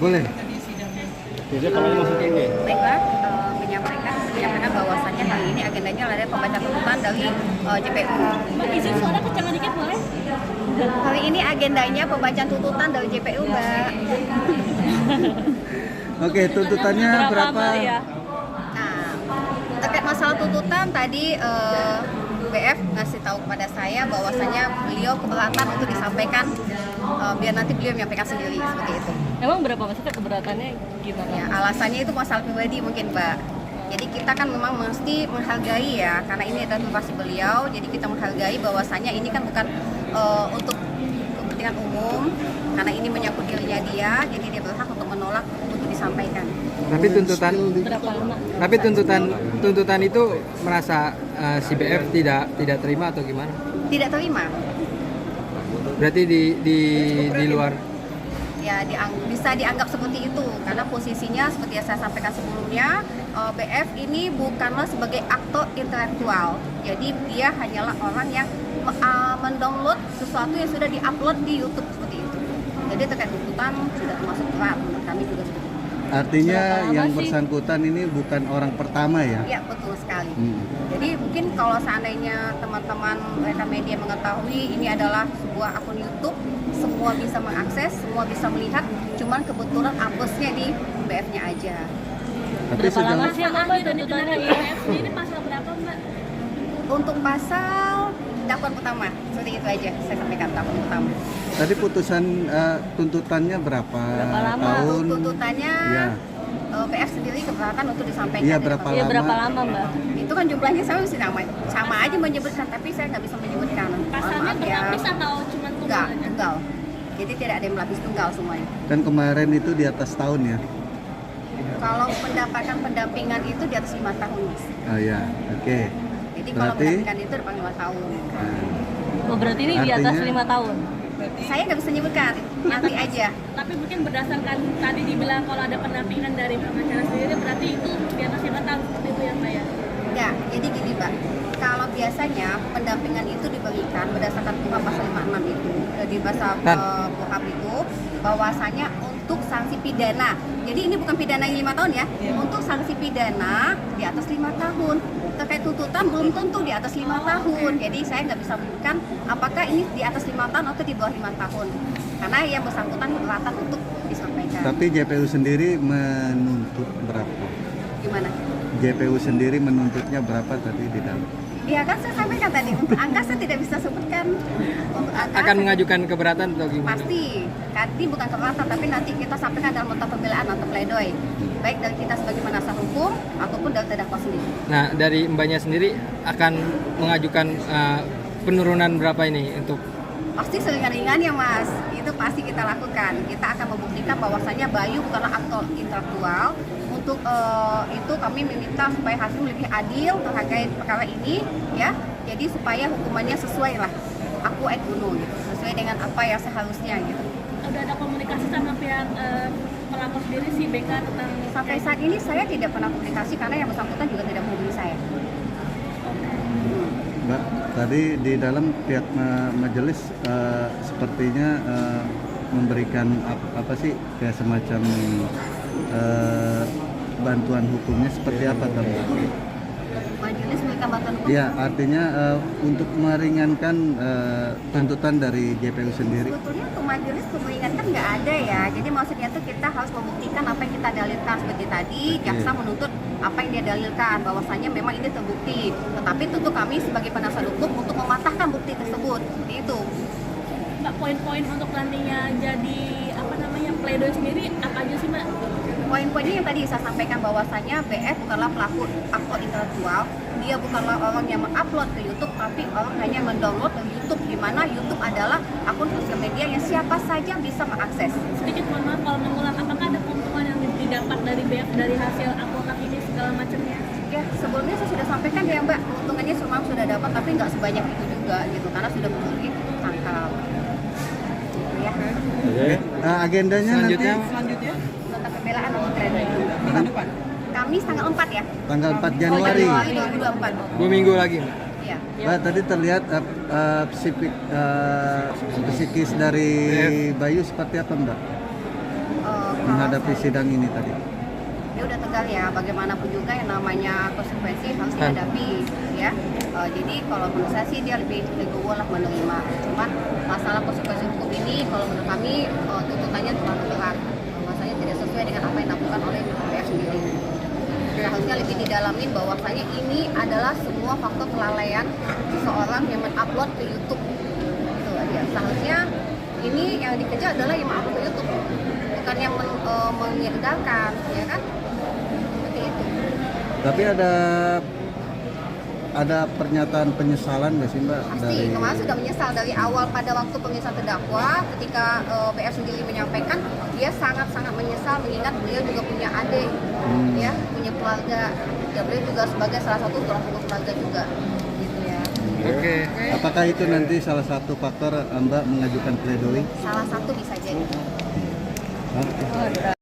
Boleh. Jadi kalau masukin nih. Baiklah, menyampaikan bahwasannya hari ini agendanya adalah pembacaan tuntutan dari JPU. Mbak, izin suara kencang dikit boleh? Hari ini agendanya pembacaan tuntutan dari JPU, Mbak. Oke, tuntutannya berapa? Mbak, ya? Nah, terkait masalah tuntutan tadi BF ngasih tahu kepada saya bahwasannya beliau keberatan untuk disampaikan, biar nanti beliau menyampaikan sendiri seperti itu. Emang berapa maksudnya keberatannya gimana? Ya, alasannya itu masalah pribadi mungkin, Mbak. Jadi kita kan memang mesti menghargai ya, karena ini adalah privasi beliau. Jadi kita menghargai bahwasannya ini kan bukan untuk kepentingan umum, karena ini menyangkut dirinya dia. Jadi dia berhak untuk menolak untuk disampaikan. Tapi Berapa lama? tuntutan itu merasa si BF tidak terima atau gimana? Tidak terima. Berarti di luar. Ya, bisa dianggap seperti itu karena posisinya seperti yang saya sampaikan sebelumnya, BF ini bukanlah sebagai aktor intelektual. Jadi dia hanyalah orang yang mendownload sesuatu yang sudah diupload di YouTube seperti itu. Jadi terkait tuntutan sudah termasuk berat menurut kami juga seperti itu. Artinya yang bersangkutan ini bukan orang pertama ya? Ya, betul sekali. Jadi mungkin kalau seandainya teman-teman rekan media mengetahui ini adalah sebuah akun YouTube, semua bisa mengakses, semua bisa melihat, cuman kebetulan hapusnya di BF-nya aja. Tapi Berapa lama sejauh sih Mbak tuntutannya? Ini pasal berapa, Mbak? Untuk pasal dakwaan pertama, seperti itu aja saya sampaikan dakwaan pertama. tadi putusan tuntutannya berapa lama? tahun? Tuntutannya Ya. BF sendiri keberatan untuk disampaikan. Iya, ya, berapa Pak. Iya, lama? berapa lama Mbak? Itu kan jumlahnya sama aja menyebutkan, tapi saya nggak bisa menyebutkan. Mohon Pasalnya maaf ya. berlapis atau cuma tunggal aja? Tunggal. Jadi tidak ada yang melapis tunggal semuanya. Kan kemarin itu di atas tahun ya? Kalau pendapatan pendampingan itu di atas 5 tahun, Mas. Oh ya, oke. Jadi kalau Berarti? pendampingan itu depan 5 tahun. Oh, berarti ini di atas Artinya? 5 tahun? Saya nggak bisa menyebutkan, nanti aja. Tapi mungkin berdasarkan tadi dibilang kalau ada pendampingan dari pengacara sendiri berarti itu di atas 5 tahun seperti itu ya, Mbak ya? Ya, jadi gini, Mbak. Kalau biasanya pendampingan itu diberikan berdasarkan KUHP pasal 56 itu, di pasal KUHP itu bahwasanya untuk sanksi pidana. Jadi ini bukan pidana yang 5 tahun ya. Untuk sanksi pidana di atas 5 tahun. Terkait tuntutan belum tentu di atas 5 tahun. Jadi saya nggak bisa menyebutkan apakah ini di atas 5 tahun atau di bawah 5 tahun. Karena yang bersangkutan keberatan untuk disampaikan. Tapi JPU sendiri menuntut berapa? Gimana? JPU sendiri menuntutnya berapa tadi di dalam? Ya kan saya sampaikan tadi, untuk angka saya tidak bisa sebutkan. Untuk angka Akan mengajukan keberatan atau gimana? pasti. Tadi bukan keberatan, tapi nanti kita sampaikan dalam nota pembelaan atau pledoi. Baik dari kita sebagai penasihat hukum ataupun dari terdakwa sendiri. Nah, dari mbaknya sendiri akan mengajukan penurunan berapa ini untuk Pasti seringan-ringannya, Mas. Itu pasti kita lakukan. Kita akan membuktikan bahwasannya Bayu bukanlah aktor intelektual. Untuk itu kami meminta supaya hakim lebih adil terkait perkara ini, ya. Jadi supaya hukumannya sesuai lah. Aku Gunung gitu, sesuai dengan apa yang seharusnya gitu. Udah ada komunikasi sama pihak pelapor sendiri si BK tentang Sampai saat ini saya tidak pernah komunikasi karena yang bersangkutan juga tidak menghubungi saya. Mbak, tadi di dalam pihak majelis sepertinya memberikan apa sih kayak semacam bantuan hukumnya seperti apa Mbak? Majelis memberikan bantuan hukum. Ya, artinya untuk meringankan tuntutan dari JPU sendiri. Sebetulnya untuk majelis meringankan nggak ada ya. Jadi maksudnya tuh kita harus membuktikan apa yang kita dalilkan seperti tadi. Jaksa menuntut apa yang dia dalilkan bahwasanya memang ini terbukti. Tetapi tentu kami sebagai penasihat hukum untuk mematahkan bukti tersebut. Seperti itu. Mbak, poin-poin untuk nantinya jadi apa namanya pledoi sendiri apa aja sih, Mbak? Poin-poinnya yang tadi saya sampaikan bahwasanya BF bukanlah pelaku aktor intelektual. Dia bukanlah orang yang mengupload ke YouTube, tapi orang hanya mendownload ke YouTube, di mana YouTube adalah akun sosial media yang siapa saja bisa mengakses. Sedikit mohon maaf kalau mengulang, apakah ada keuntungan yang didapat dari BF dari hasil uploadan ini segala macamnya? Ya, sebelumnya saya sudah sampaikan ya Mbak, keuntungannya semua sudah dapat, tapi nggak sebanyak itu juga gitu, karena sudah memenuhi tangkal. Gitu ya. Agendanya selanjutnya? nanti Nota pembelaan atau pledoi. Kami Kamis tanggal 4 ya. Tanggal 4 Januari. Januari 2024. 2 minggu lagi, Mbak. Iya. Mbak, tadi terlihat psikis dari Bayu seperti apa, Mbak? Kalau Menghadapi sidang ini tadi. dia udah tegal ya, bagaimanapun juga yang namanya konsekuensi harus dihadapi ya. Jadi kalau menurut saya sih dia lebih legowo lah menerima. Cuman masalah konsekuensi hukum ini kalau menurut kami tuntutannya terlalu berat, bahwasanya tidak sesuai dengan apa yang dilakukan oleh BPR sendiri. Seharusnya lebih didalamin bahwasanya ini adalah semua faktor kelalaian seseorang yang mengupload ke YouTube. Itu aja. Seharusnya ini yang dikejar adalah yang mengupload ke YouTube, bukan yang mengedarkan, ya kan? Seperti itu. Tapi ada pernyataan penyesalan nggak sih, Mbak? Pasti, kemarin sudah menyesal dari awal pada waktu pemeriksaan terdakwa ketika BR sendiri menyampaikan dia sangat-sangat menyesal mengingat beliau juga punya adik, ya, punya keluarga. Ya, beliau juga sebagai salah satu tulang punggung keluarga juga, gitu ya. Oke. Apakah itu nanti salah satu faktor Mbak mengajukan pledoi? Salah satu bisa jadi. Oke.